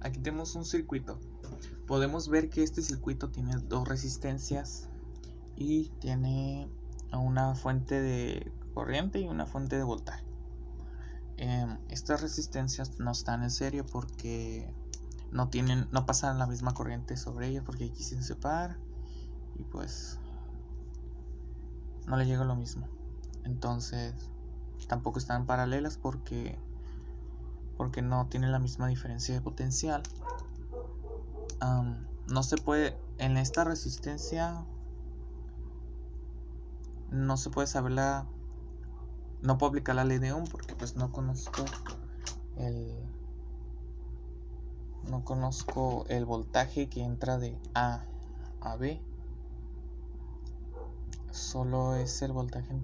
Aquí tenemos un circuito. Podemos ver que este circuito tiene dos resistencias y tiene una fuente de corriente y una fuente de voltaje. Estas resistencias no están en serio porque no pasan la misma corriente sobre ellas, porque aquí se separa y pues no le llega lo mismo. Entonces tampoco están paralelas porque no tienen la misma diferencia de potencial. No se puede, en esta resistencia no se puede saber no puedo aplicar la ley de Ohm porque pues no conozco el voltaje que entra de A a B. Solo es el voltaje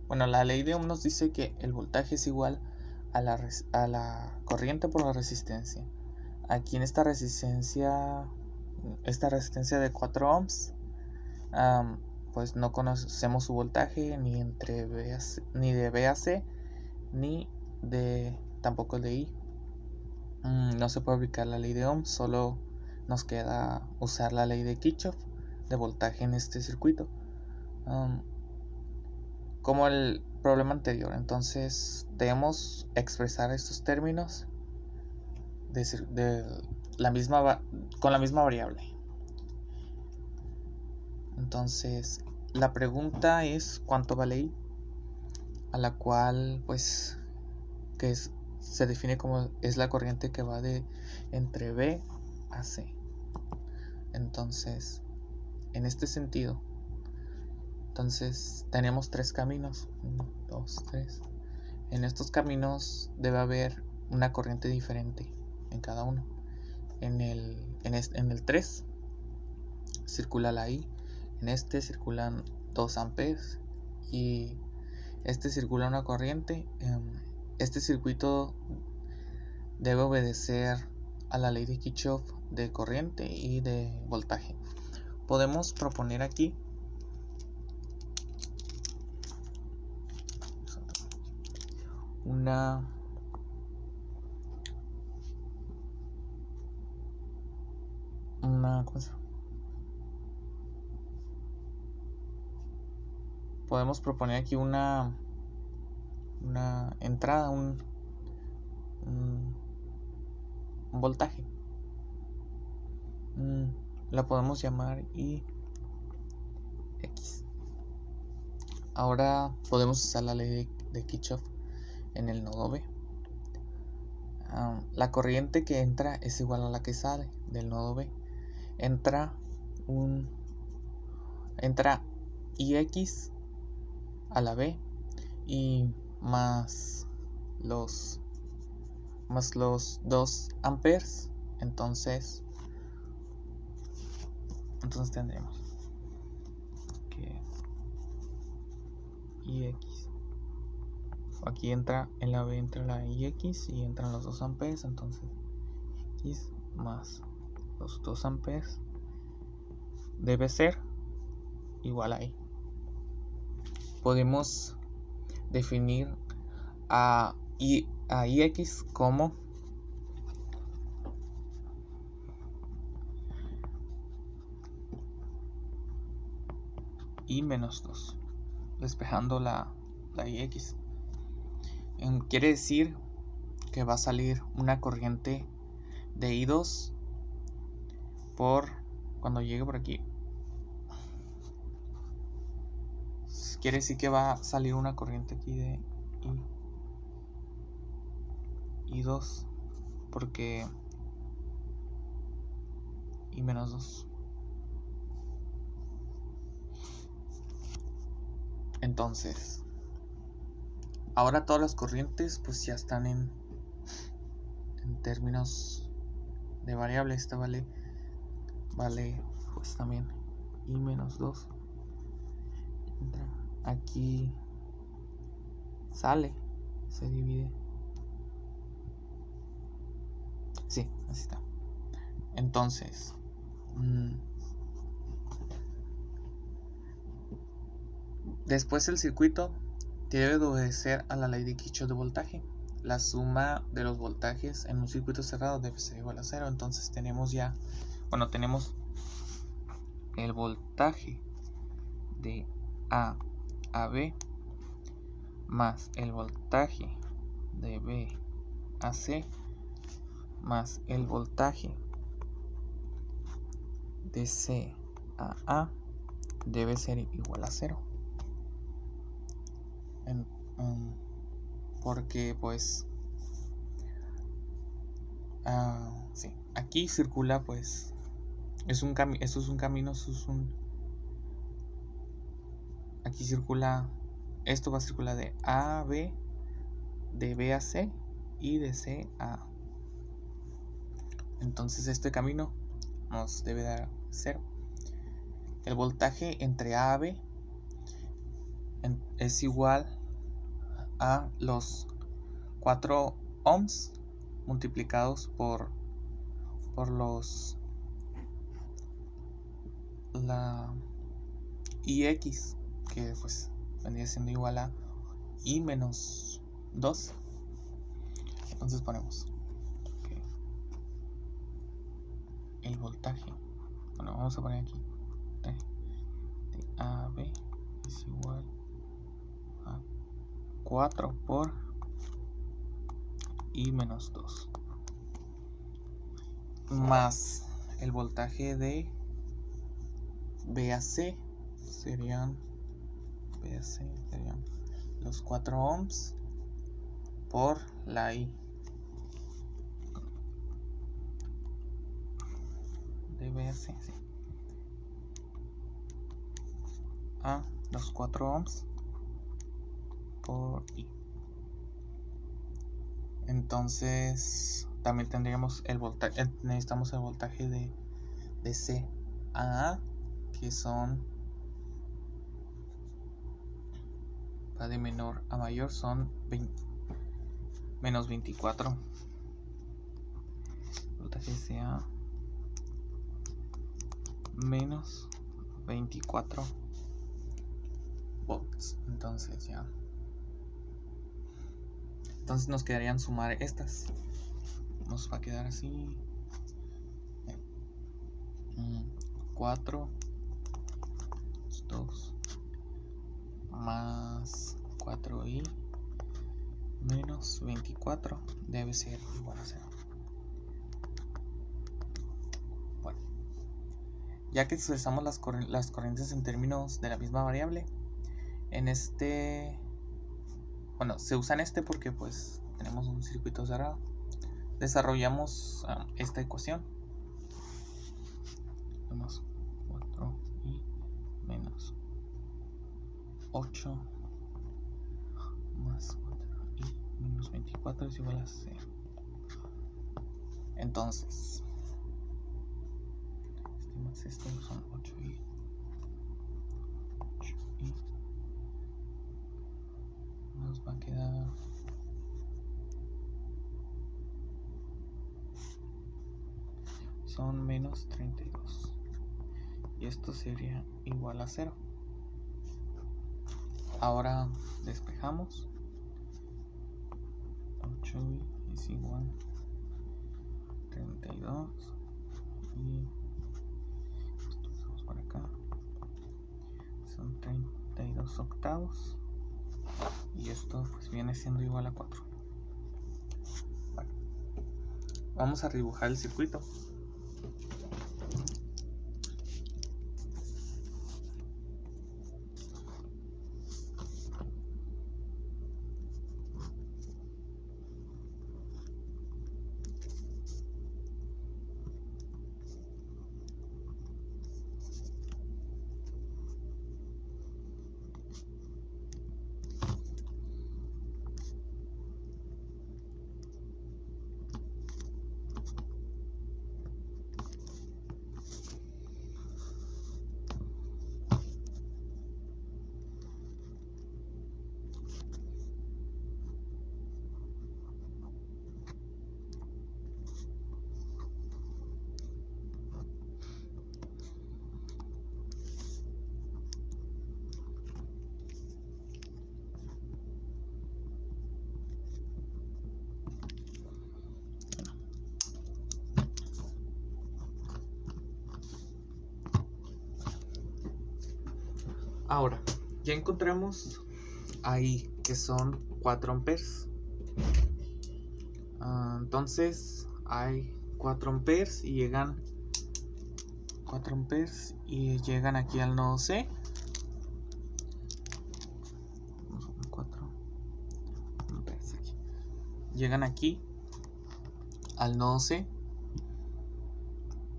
bueno, la ley de Ohm nos dice que el voltaje es igual a la corriente por la resistencia. Aquí en esta resistencia de 4 ohms, pues no conocemos su voltaje ni de B a C, ni tampoco el de I. No se puede aplicar la ley de Ohm, solo nos queda usar la ley de Kirchhoff de voltaje en este circuito, como el problema anterior. Entonces debemos expresar estos términos con la misma variable. Entonces la pregunta es cuánto vale I, a la cual pues se define como es la corriente que va entre B a C. Entonces en este sentido, tenemos 3 caminos, 1, 2, 3. En estos caminos debe haber una corriente diferente en cada uno. En el 3 circula la I, en este circulan 2 amperes y este circula una corriente. Este circuito debe obedecer a la ley de Kirchhoff de corriente y de voltaje. Podemos proponer aquí podemos proponer aquí una entrada, un voltaje. La podemos llamar IX. Ahora podemos usar la ley de Kirchhoff en el nodo B. La corriente que entra es igual a la que sale del nodo B. Entra IX a la B y más los 2 amperes. Entonces tendremos que IX, aquí entra en la B, entra la IX y entran los 2 amperes. Entonces X más los 2 amperes debe ser igual a I. Podemos definir a IX como I menos 2, despejando la IX. Quiere decir que va a salir una corriente de I2 cuando llegue por aquí. Quiere decir que va a salir una corriente aquí de I2 porque I menos 2. Entonces ahora todas las corrientes pues ya están en términos de variable. Esta vale pues también I menos 2. Entra aquí, sale, se divide. Sí, así está. Entonces después el circuito debe obedecer a la ley de Kirchhoff de voltaje. la suma de los voltajes en un circuito cerrado debe ser igual a 0. Entonces tenemos el voltaje de A a B más el voltaje de B a C más el voltaje de C a A debe ser igual a 0. Porque pues sí, aquí circula, pues esto es un camino, aquí circula, esto va a circular de A a B, de B a C y de C a A. Entonces este camino nos debe dar 0. El voltaje entre A a B es igual a los 4 ohms multiplicados por la IX, que pues vendría siendo igual a I menos 2. Entonces ponemos que el voltaje, bueno, vamos a poner aquí de AB es igual a 4 por I menos 2 más el voltaje de BAC serían los 4 ohms por la I de BAC, sí, a los 4 ohms por I. Entonces también tendríamos el voltaje, necesitamos el voltaje de C a A, que son, va de menor a mayor, son menos 24. Voltaje de C a menos 24 volts. Entonces nos quedarían sumar estas. Nos va a quedar así: 4 2 más 4i menos 24 debe ser igual a 0. Bueno, ya que expresamos las corrientes en términos de la misma variable, se usan porque pues tenemos un circuito cerrado. Desarrollamos esta ecuación. Tenemos 4i menos 8 más 4i menos 24 es igual a 0. Entonces, esto son 8i nos va a quedar son menos 32 y esto sería igual a 0. Ahora despejamos. 8i es igual a 32 y esto pasamos por acá, son 32 octavos y esto pues viene siendo igual a 4. Bueno, vamos a dibujar el circuito. Ahora, ya encontramos ahí que son 4 amperes. Entonces hay 4 amperes y llegan 4 amperes y llegan aquí al nodo C. 4 amperes aquí. Llegan aquí al nodo C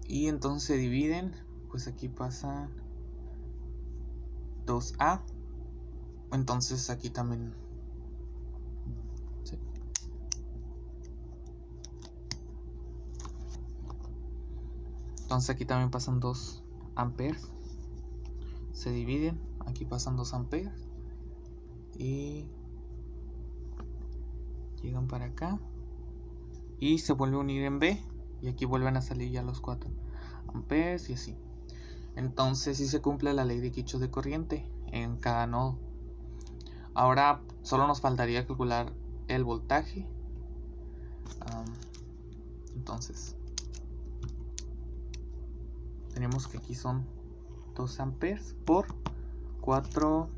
y entonces se dividen, pues aquí pasa 2A, entonces aquí también sí. Entonces aquí también pasan 2 amperes, se dividen, aquí pasan 2 amperes y llegan para acá y se vuelve a unir en B y aquí vuelven a salir ya los 4 amperes y así. Entonces sí se cumple la ley de Kirchhoff de corriente en cada nodo. Ahora solo nos faltaría calcular el voltaje. Entonces tenemos que aquí son 2 amperes por 4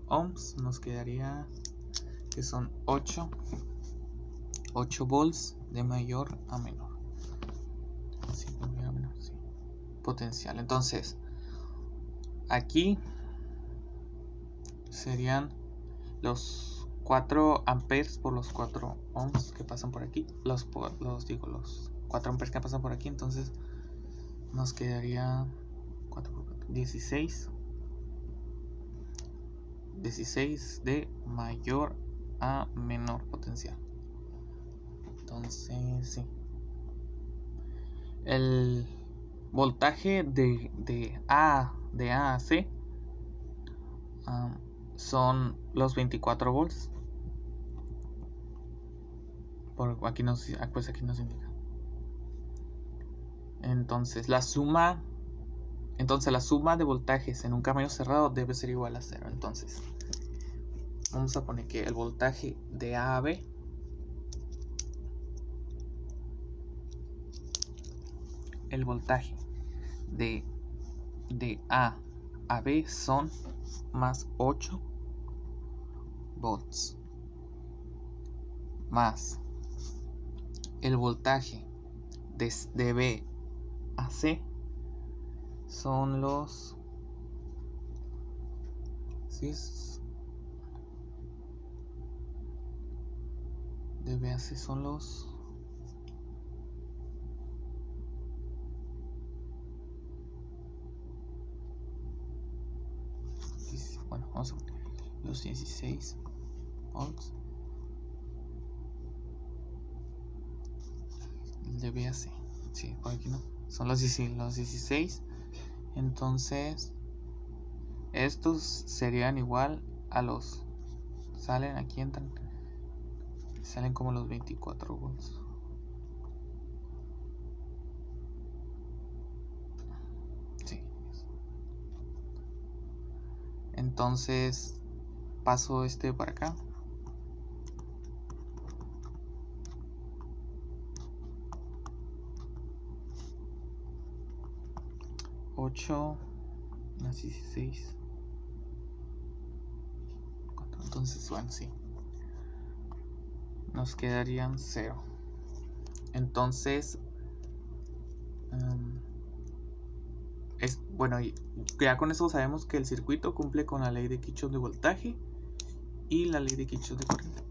ohms, nos quedaría que son 8 volts de mayor a menor. Sí, sí. Potencial. Entonces aquí serían los 4 amperes por los 4 ohms que pasan por aquí, los 4 amperes que pasan por aquí. Entonces nos quedaría 4 por 4, 16 de mayor a menor potencial. Entonces sí, el voltaje de A a C son los 24 volts. Aquí nos indica. Entonces la suma de voltajes en un camino cerrado debe ser igual a 0. Entonces vamos a poner que el voltaje de A a B de A a B son más 8 volts más el voltaje de B a C son los de B a C son los vamos a poner los 16 volts de B a C. Sí, por aquí no. Son los 16. Entonces estos serían igual a los, salen aquí, entran, salen como los 24 volts. Sí. Entonces paso para acá. Más 16. Entonces, bueno, sí. Nos quedarían 0. Entonces, bueno, ya con eso sabemos que el circuito cumple con la ley de Kirchhoff de voltaje y la ley de Kirchhoff de corriente.